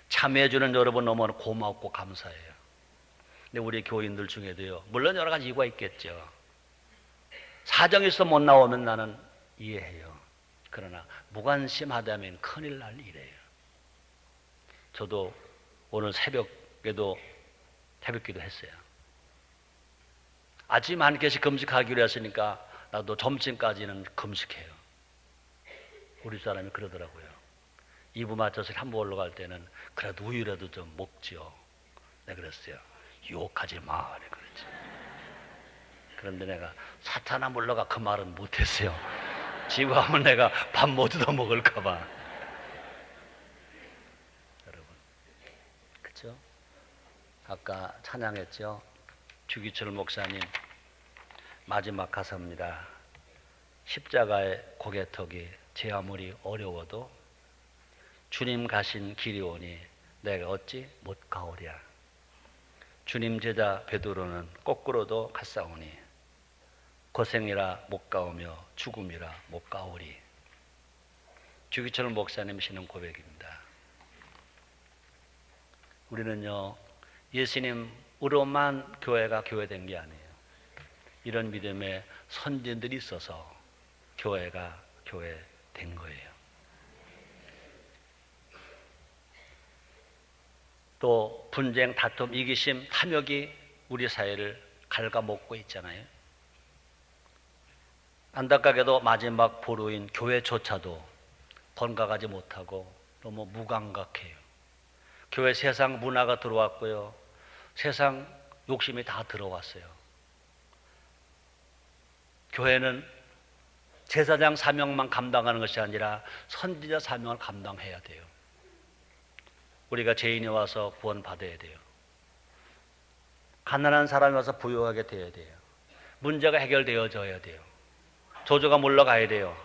참여해주는 여러분 너무 고맙고 감사해요. 근데 우리 교인들 중에도요, 물론 여러 가지 이유가 있겠죠. 사정이 있어 못 나오면 나는 이해해요. 그러나 무관심하다면 큰일 날 일이에요. 저도 오늘 새벽에도 새벽기도 했어요. 아침 한 개씩 금식하기로 했으니까 나도 점심까지는 금식해요. 우리 사람이 그러더라고요. 2부 맞춰서 한 번 올라갈 때는 그래도 우유라도 좀 먹지요. 내가 그랬어요. 유혹하지 마. 그랬지. 그런데 내가 사탄아 물러가 그 말은 못했어요. 지금 하면 내가 밥 못 얻어 먹을까 봐. 여러분, 그렇죠? 아까 찬양했죠? 주기철 목사님 마지막 가사입니다. 십자가의 고개턱이 제 아무리 어려워도 주님 가신 길이 오니 내가 어찌 못 가오랴. 주님 제자 베드로는 거꾸로도 갔사오니 고생이라 못 가오며 죽음이라 못 가오리. 주기철 목사님 시는 고백입니다. 우리는요, 예수님으로만 교회가 교회된 게 아니에요. 이런 믿음의 선진들이 있어서 교회가 교회된 거예요. 또 분쟁, 다툼, 이기심, 탐욕이 우리 사회를 갉아먹고 있잖아요. 안타깝게도 마지막 보루인 교회조차도 건강하지 못하고 너무 무감각해요. 교회 세상 문화가 들어왔고요. 세상 욕심이 다 들어왔어요. 교회는 제사장 사명만 감당하는 것이 아니라 선지자 사명을 감당해야 돼요. 우리가 죄인이 와서 구원받아야 돼요. 가난한 사람이 와서 부유하게 되어야 돼요. 문제가 해결되어져야 돼요. 조조가 물러가야 돼요.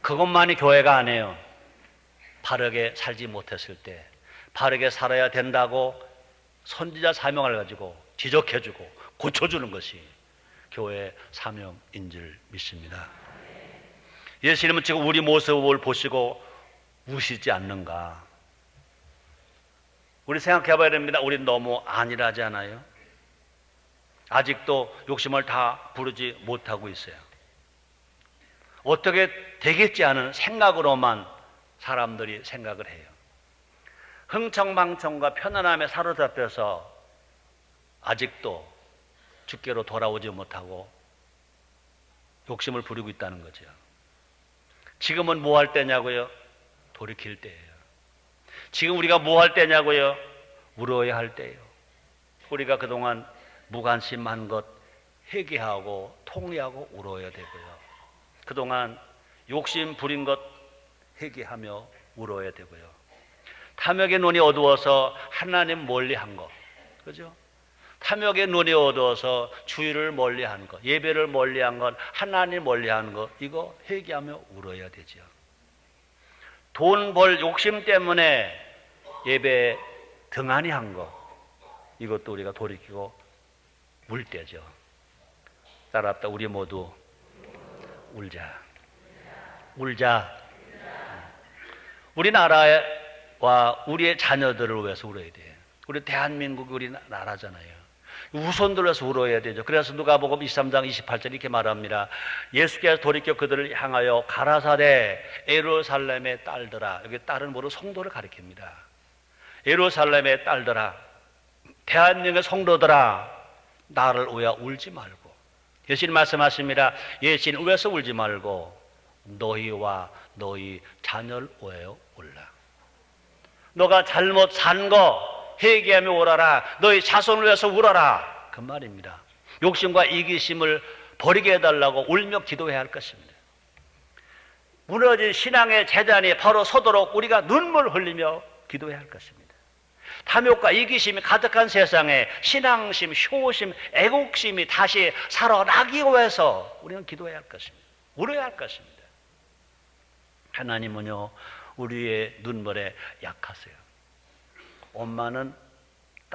그것만이 교회가 아니에요. 바르게 살지 못했을 때 바르게 살아야 된다고 선지자 사명을 가지고 지적해주고 고쳐주는 것이 교회의 사명인 줄 믿습니다. 예수님은 지금 우리 모습을 보시고 우시지 않는가? 우리 생각해 봐야 됩니다. 우리 너무 안일하지 않아요? 아직도 욕심을 다 부르지 못하고 있어요. 어떻게 되겠지 하는 생각으로만 사람들이 생각을 해요. 흥청망청과 편안함에 사로잡혀서 아직도 주께로 돌아오지 못하고 욕심을 부리고 있다는 거죠. 지금은 뭐 할 때냐고요? 돌이킬 때예요. 지금 우리가 뭐 할 때냐고요? 울어야 할 때예요. 우리가 그동안 무관심한 것 회개하고 통회하고 울어야 되고요. 그동안 욕심 부린 것 회개하며 울어야 되고요. 탐욕의 눈이 어두워서 하나님 멀리한 것, 그죠? 탐욕의 눈이 어두워서 주의를 멀리한 것, 예배를 멀리한 것, 하나님 멀리한 것, 이거 회개하며 울어야 되죠. 돈 벌 욕심 때문에 예배 등한히 한 것, 이것도 우리가 돌이키고 울 때죠. 따라합다. 우리 모두 울자. 울자. 우리나라와 우리의 자녀들을 위해서 울어야 돼요. 우리 대한민국이 우리 나라잖아요. 우선들 위해서 울어야 되죠. 그래서 누가복음 23장 28절 이렇게 말합니다. 예수께서 돌이켜 그들을 향하여 가라사대 예루살렘의 딸들아. 여기 딸은 뭐로 성도를 가리킵니다. 예루살렘의 딸들아, 대한민국의 성도들아, 나를 위하여 울지 말고. 예수님 말씀하십니다. 예수님 위해서 울지 말고 너희와 너희 자녀를 위하여 울라. 너가 잘못 산 거 회개하며 울어라. 너희 자손을 위해서 울어라. 그 말입니다. 욕심과 이기심을 버리게 해달라고 울며 기도해야 할 것입니다. 무너진 신앙의 재단이 바로 서도록 우리가 눈물 흘리며 기도해야 할 것입니다. 탐욕과 이기심이 가득한 세상에 신앙심, 효심, 애국심이 다시 살아나기 위해서 우리는 기도해야 할 것입니다. 울어야 할 것입니다. 하나님은요, 우리의 눈물에 약하세요. 엄마는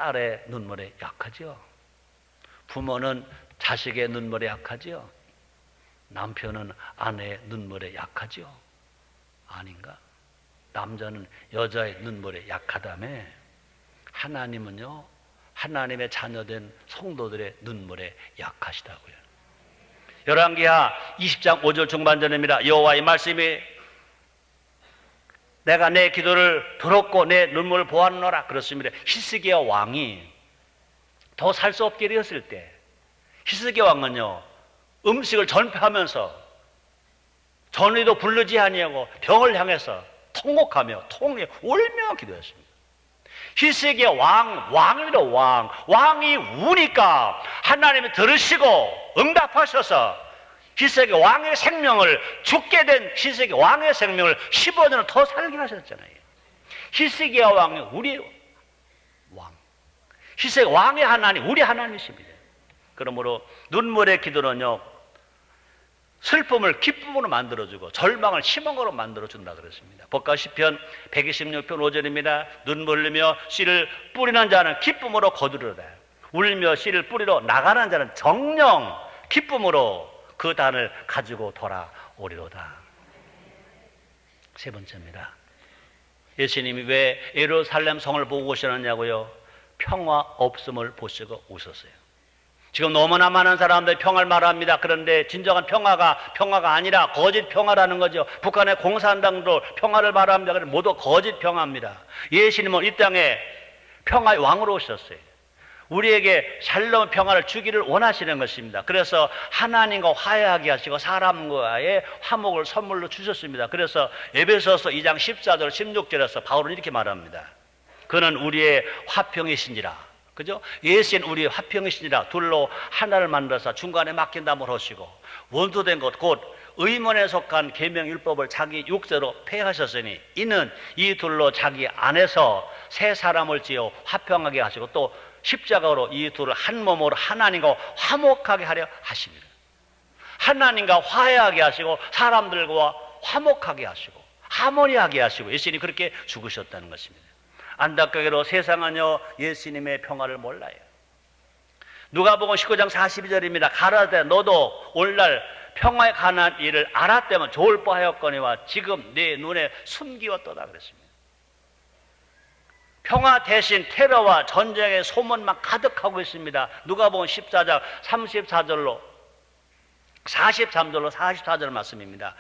딸의 눈물에 약하죠. 부모는 자식의 눈물에 약하죠. 남편은 아내의 눈물에 약하죠. 아닌가? 남자는 여자의 눈물에 약하다며. 하나님은요, 하나님의 자녀된 성도들의 눈물에 약하시다고요. 열왕기하 20장 5절 중반전입니다. 여호와의 말씀이 내가 내 기도를 들었고 내 눈물을 보았노라 그렇습니다. 히스기야 왕이 더 살 수 없게 되었을 때, 히스기야 왕은요 음식을 전폐하면서 전의도 부르지 아니하고 병을 향해서 통곡하며 통에 울며 기도했습니다. 히스기야 왕입니다. 왕이 우니까 하나님이 들으시고 응답하셔서 히스기야 왕의 생명을, 죽게 된 히스기야 왕의 생명을 15년을 더 살게 하셨잖아요. 히스기야 왕이 우리 왕, 히스기야 왕의 하나님, 우리 하나님이십니다. 그러므로 눈물의 기도는요, 슬픔을 기쁨으로 만들어주고 절망을 희망으로 만들어준다 그랬습니다. 복가 시편 126편 5절입니다. 눈물 흘리며 씨를 뿌리는 자는 기쁨으로 거두리로다. 울며 씨를 뿌리러 나가는 자는 정녕 기쁨으로 그 단을 가지고 돌아오리로다. 세 번째입니다. 예수님이 왜 예루살렘 성을 보고 오셨느냐고요? 평화 없음을 보시고 오셨어요. 지금 너무나 많은 사람들이 평화를 말합니다. 그런데 진정한 평화가 아니라 거짓 평화라는 거죠. 북한의 공산당도 평화를 말합니다. 그런데 모두 거짓 평화입니다. 예수님은 이 땅에 평화의 왕으로 오셨어요. 우리에게 샬롬 평화를 주기를 원하시는 것입니다. 그래서 하나님과 화해하게 하시고 사람과의 화목을 선물로 주셨습니다. 그래서 에베소서 2장 14절 16절에서 바울은 이렇게 말합니다. 그는 우리의 화평이시니라. 그죠? 예수는 우리의 화평이시니라. 둘로 하나를 만들어서 중간에 막힌 담을 하시고 원수된 것 곧 의문에 속한 계명율법을 자기 육체로 폐하셨으니 이는 이 둘로 자기 안에서 새 사람을 지어 화평하게 하시고 또 십자가로 이 둘을 한 몸으로 하나님과 화목하게 하려 하십니다. 하나님과 화해하게 하시고 사람들과 화목하게 하시고 하모니하게 하시고 예수님이 그렇게 죽으셨다는 것입니다. 안타깝게도 세상은요 예수님의 평화를 몰라요. 누가복음 19장 42절입니다. 가라사대 너도 오늘날 평화에 관한 일을 알았다면 좋을 뻔하였거니와 지금 네 눈에 숨기었도다 그랬습니다. 평화 대신 테러와 전쟁의 소문만 가득하고 있습니다. 누가복음 14장 34절로 43절로 44절 말씀입니다.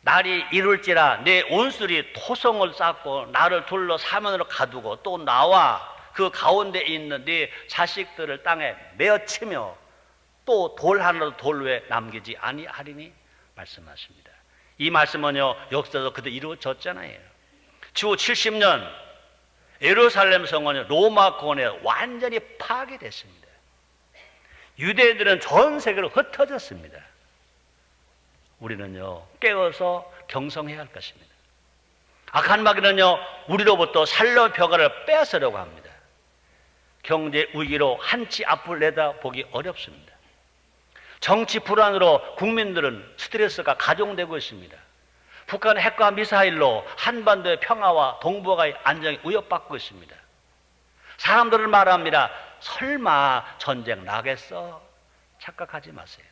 날이 이룰지라 내 온술이 토성을 쌓고 나를 둘러 사면으로 가두고 또 나와 그 가운데 있는 네 자식들을 땅에 메어치며 또 돌 하나도 돌 외에 남기지 아니하리니 말씀하십니다. 이 말씀은요 역사도 그대로 이루어졌잖아요. 주후 70년 예루살렘 성은 로마권에 완전히 파괴됐습니다. 유대인들은 전 세계로 흩어졌습니다. 우리는요 깨어서 경성해야 할 것입니다. 악한 마귀는요 우리로부터 샬롬 평화를 빼앗으려고 합니다. 경제 위기로 한치 앞을 내다보기 어렵습니다. 정치 불안으로 국민들은 스트레스가 가중되고 있습니다. 북한의 핵과 미사일로 한반도의 평화와 동북아의 안정이 위협받고 있습니다. 사람들은 말합니다. 설마 전쟁 나겠어? 착각하지 마세요.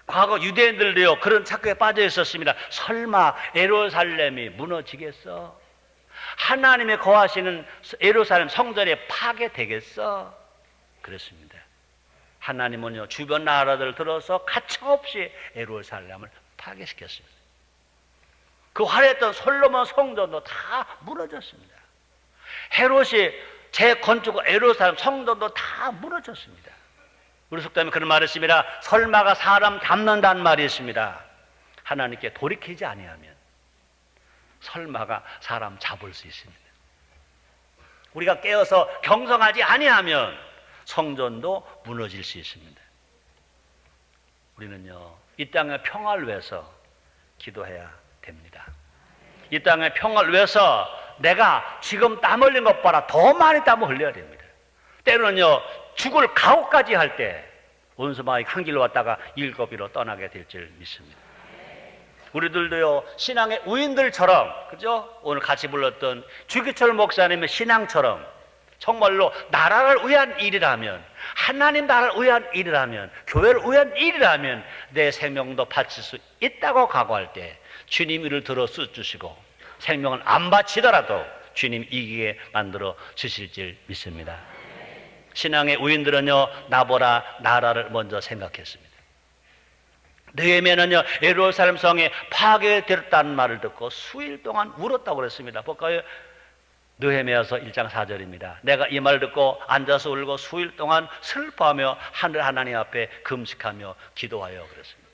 과거 유대인들도요 그런 착각에 빠져 있었습니다. 설마 예루살렘이 무너지겠어? 하나님이 거하시는 예루살렘 성전이 파괴되겠어? 그랬습니다. 하나님은요 주변 나라들을 들어서 가차없이 예루살렘을 파괴시켰습니다. 그 화려했던 솔로몬 성전도 다 무너졌습니다. 헤롯이 재건축 예루살렘 성전도 다 무너졌습니다. 우리 속담에 그런 말이 있습니다. 설마가 사람 잡는다는 말이 있습니다. 하나님께 돌이키지 아니하면 설마가 사람 잡을 수 있습니다. 우리가 깨어서 경성하지 아니하면 성전도 무너질 수 있습니다. 우리는요 이 땅의 평화를 위해서 기도해야 됩니다. 이 땅의 평화를 위해서 내가 지금 땀 흘린 것 봐라 더 많이 땀을 흘려야 됩니다. 때로는요 죽을 각오까지 할 때 원수마귀 한 길로 왔다가 일곱이로 떠나게 될 줄 믿습니다. 우리들도요 신앙의 우인들처럼 그죠? 오늘 같이 불렀던 주기철 목사님의 신앙처럼 정말로 나라를 위한 일이라면, 하나님 나라를 위한 일이라면, 교회를 위한 일이라면 내 생명도 바칠 수 있다고 각오할 때 주님 이를 들어 쓰주시고 생명을 안 바치더라도 주님 이기게 만들어 주실 줄 믿습니다. 신앙의 우인들은요, 나보라 나라를 먼저 생각했습니다. 느헤미야는요, 예루살렘 성에 파괴되었다는 말을 듣고 수일 동안 울었다고 그랬습니다. 볼까요? 느헤미야서 1장 4절입니다. 내가 이 말을 듣고 앉아서 울고 수일 동안 슬퍼하며 하늘 하나님 앞에 금식하며 기도하여 그랬습니다.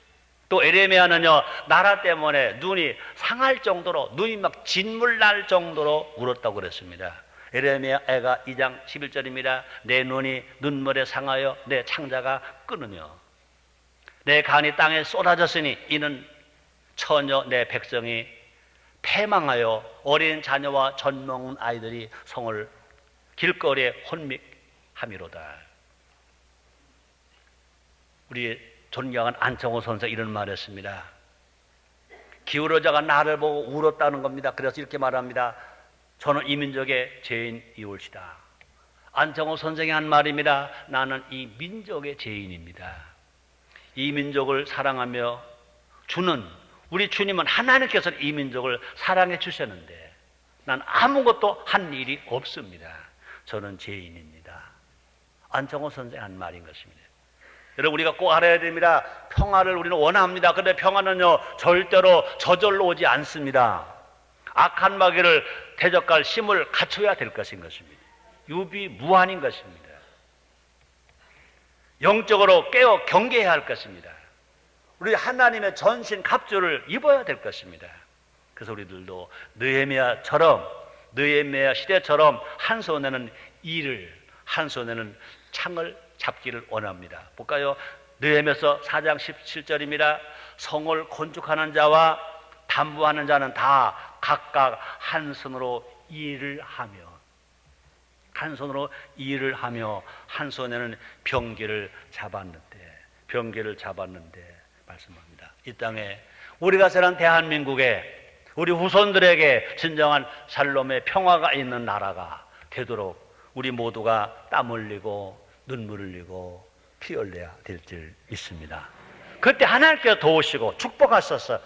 또 에레미야는요, 나라 때문에 눈이 상할 정도로, 눈이 막 진물 날 정도로 울었다고 그랬습니다. 에레미야가 2장 11절입니다. 내 눈이 눈물에 상하여 내 창자가 끊으며 내 간이 땅에 쏟아졌으니 이는 처녀 내 백성이 패망하여 어린 자녀와 젖 먹는 아이들이 성을 길거리에 혼미함이로다. 우리 존경한 안청호 선생 이런 말했습니다. 기울어져가 나를 보고 울었다는 겁니다. 그래서 이렇게 말합니다. 저는 이 민족의 죄인이올시다. 안청호 선생이 한 말입니다. 나는 이 민족의 죄인입니다. 이 민족을 사랑하며 주는 우리 주님은 하나님께서 이 민족을 사랑해 주셨는데 난 아무것도 한 일이 없습니다. 저는 죄인입니다. 안청호 선생 한 말인 것입니다. 여러분, 우리가 꼭 알아야 됩니다. 평화를 우리는 원합니다. 그런데 평화는요, 절대로 저절로 오지 않습니다. 악한 마귀를 대적할 힘을 갖춰야 될 것인 것입니다. 유비무환인 것입니다. 영적으로 깨어 경계해야 할 것입니다. 우리 하나님의 전신 갑주를 입어야 될 것입니다. 그래서 우리들도 느헤미야 시대처럼 한 손에는 일을, 한 손에는 창을 잡기를 원합니다. 볼까요? 느헤미야서 4장 17절입니다. 성을 건축하는 자와 담보하는 자는 다 각각 한 손으로 일을 하며 한 손에는 병기를 잡았는데 말씀합니다. 이 땅에 우리가 사는 대한민국에 우리 후손들에게 진정한 샬롬의 평화가 있는 나라가 되도록 우리 모두가 땀 흘리고 눈물 흘리고 피 흘려야 될 줄 믿습니다. 그때 하나님께서 도우시고 축복하셔서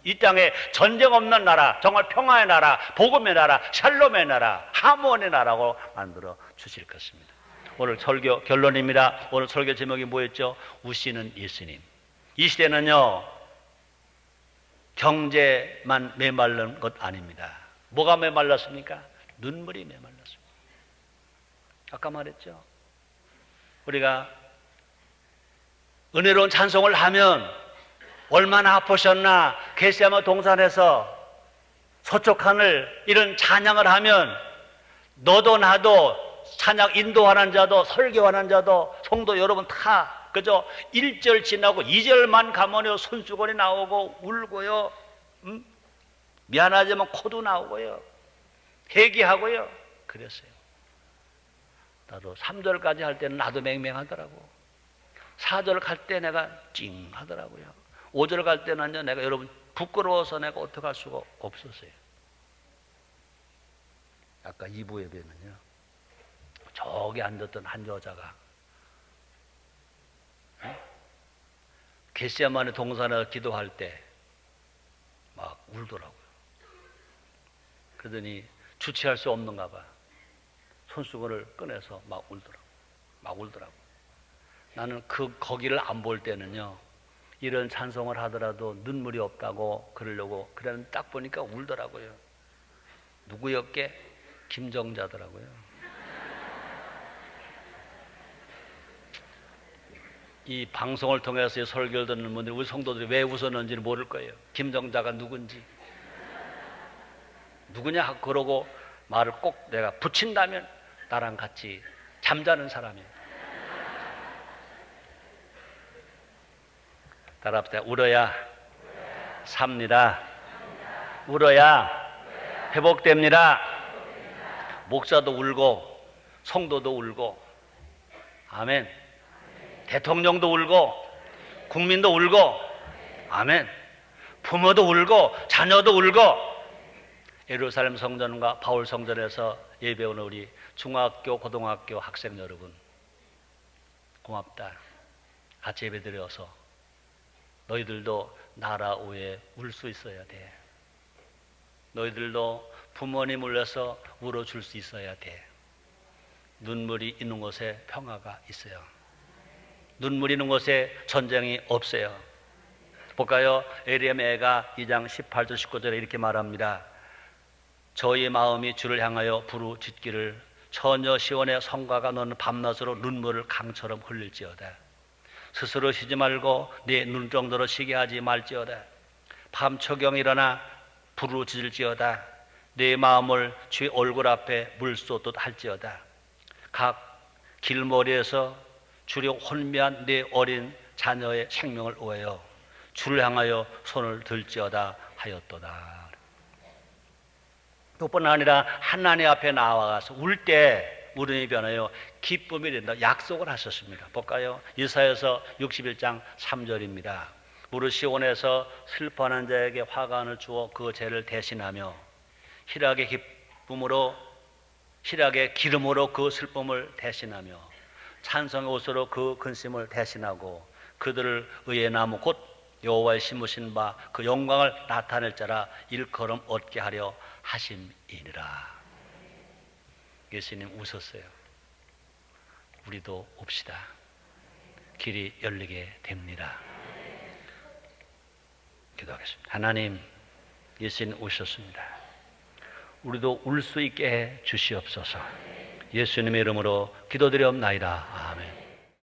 이 땅에 전쟁 없는 나라, 정말 평화의 나라, 복음의 나라, 샬롬의 나라, 하모니의 나라고 만들어 주실 것입니다. 오늘 설교 결론입니다. 오늘 설교 제목이 뭐였죠? 우시는 예수님. 이 시대는요, 경제만 메마른 것 아닙니다. 뭐가 메말랐습니까? 눈물이 메말랐습니다. 아까 말했죠. 우리가 은혜로운 찬송을 하면 얼마나 아프셨나, 겟세마네 동산에서 서쪽 하늘 이런 찬양을 하면 너도 나도 찬양 인도하는 자도 설교하는 자도 성도 여러분 다 그저 1절 지나고 2절만 가면요 손수건이 나오고 울고요, 미안하지만 코도 나오고요, 회개하고요. 그랬어요. 나도 3절까지 할 때는 나도 맹맹하더라고. 4절 갈 때 내가 찡 하더라고요. 5절 갈 때는요, 내가 여러분 부끄러워서 내가 어떻게 할 수가 없었어요. 아까 2부 예배는요, 저기 앉았던 한 여자가 겟세마네 동산에서 기도할 때 막 울더라고요. 그러더니 주체할 수 없는가 봐. 손수건을 꺼내서 막 울더라고요. 나는 거기를 안 볼 때는요, 이런 찬송을 하더라도 눈물이 없다고 그러려고, 그래는 딱 보니까 울더라고요. 누구였게? 김정자더라고요. 이 방송을 통해서 설교를 듣는 분들이 우리 성도들이 왜 웃었는지는 모를 거예요. 김정자가 누군지. 누구냐 그러고 말을 꼭 내가 붙인다면 나랑 같이 잠자는 사람이에요. 따라합시다. 울어야 삽니다. 울어야 회복됩니다. 목사도 울고 성도도 울고, 아멘. 대통령도 울고 국민도 울고, 아멘. 부모도 울고 자녀도 울고. 예루살렘 성전과 바울 성전에서 예배오는 우리 중학교, 고등학교 학생 여러분, 고맙다. 같이 예배 드려서 너희들도 나라 후에 울 수 있어야 돼. 너희들도 부모님 울려서 울어줄 수 있어야 돼. 눈물이 있는 곳에 평화가 있어요. 눈물이 있는 곳에 전쟁이 없어요. 볼까요? 에레미야가 2장 18절 19절에 이렇게 말합니다. 저희 마음이 주를 향하여 부르짖기를 처녀 시온의 성가가 너는 밤낮으로 눈물을 강처럼 흘릴지어다. 스스로 쉬지 말고 네 눈정도로 쉬게 하지 말지어다. 밤초경 일어나 부르짖을지어다. 네 마음을 주의 얼굴 앞에 물쏟듯 할지어다. 각 길머리에서 주려 혼미한 네 어린 자녀의 생명을 위하여 주를 향하여 손을 들지어다 하였도다. 그뿐 아니라 하나님 앞에 나와가서 울 때 울음이 변하여 기쁨이 된다 약속을 하셨습니다. 볼까요? 이사야서 61장 3절입니다. 무릇 시온에서 슬퍼하는 자에게 화관을 주어 그 죄를 대신하며 희락의 기름으로 그 슬픔을 대신하며 찬송의 옷으로 그 근심을 대신하고 그들을 의의 나무 곧 여호와의 심으신 바 그 영광을 나타낼 자라 일컬음 얻게 하려 하심이니라. 예수님 웃었어요. 우리도 옵시다. 길이 열리게 됩니다. 기도하겠습니다. 하나님, 예수님 오셨습니다. 우리도 울 수 있게 해 주시옵소서. 예수님의 이름으로 기도드리옵나이다. 아멘.